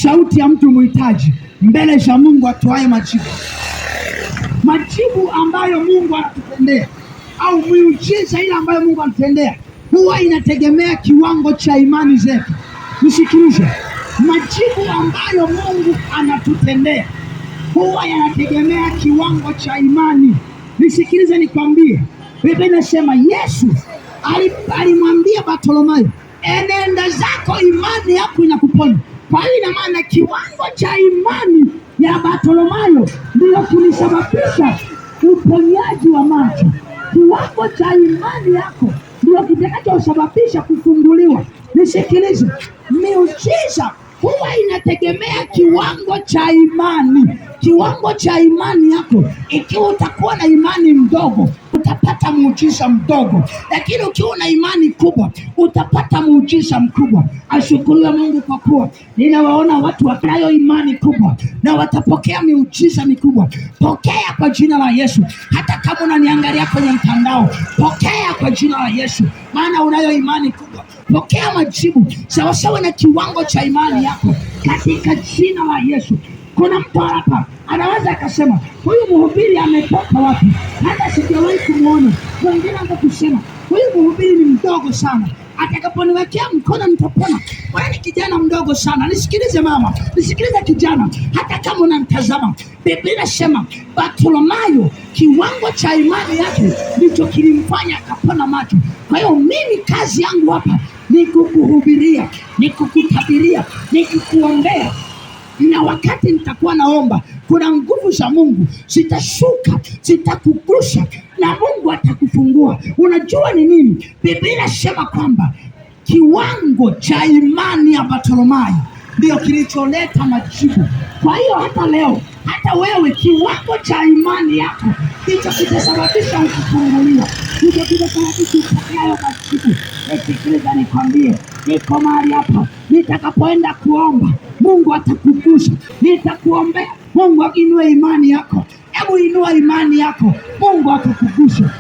sauti ya mtu mhitaji mbele za Mungu atoaye majibu. Majibu ambayo Mungu anatutendea au miujiza ile ambayo Mungu anatutendea huwa inategemea kiwango cha imani zetu. Nisikilize, majibu ambayo Mungu anatutendea huwa yanategemea kiwango cha imani. Nisikilize nikwambie, Biblia inasema Yesu alimwambia Bartholomayo, enenda zako, imani yako inakuponya. Kwa hiyo ina maana kiwango cha imani ya Bartholomayo ndio kilisababisha uponyaji wa macho. Kiwango cha imani yako ndio kitakachosababisha kufunguliwa. Nisikilize, miujiza huwa inategemea kiwango cha imani. Kiwango cha imani yako, ikiwa utakuwa na imani mdogo utapata muujiza mdogo, lakini ukiwa na imani kubwa utapata muujiza mkubwa. Ashukuriwe Mungu kwa kuwa ninawaona watu wanayo imani kubwa na watapokea miujiza mikubwa. Pokea kwa jina la Yesu. Hata kama unaniangalia kwenye mtandao, pokea kwa jina la Yesu, maana unayo imani kubwa. Pokea majibu sawasawa na kiwango cha imani yako katika jina la Yesu. Kuna mtu hapa anaweza akasema, huyu mhubiri ametoka wapi? Hata sijawahi kumuona. Wengine wanataka kusema huyu mhubiri ni mdogo sana, atakaponiwekea mkono nitapona. Wewe ni kijana mdogo sana. Nisikilize mama, nisikilize kijana, hata kama unamtazama, Biblia inasema Bartholomayo kiwango cha imani yake ndicho kilimfanya akapona macho. Kwa hiyo mimi kazi yangu hapa ni kukuhubiria, ni kukutabiria, ni kukuombea. Na wakati nitakuwa naomba, kuna nguvu za Mungu zitashuka, zitakugusha na Mungu atakufungua. Unajua ni nini? Biblia inasema kwamba kiwango cha imani ya Bartholomayo ndio kilicholeta majibu. Kwa hiyo hata leo, hata wewe, kiwango cha imani yako ndicho kitasababisha ukifunguliwa, ndicho kitasababisha upokeayo majibu. Nisikiliza nikwambie, niko mahali hapa, nitakapoenda kuomba Mungu atakugusa. Nitakuombea Mungu inue imani yako. Hebu inua imani yako, Mungu atakugusa.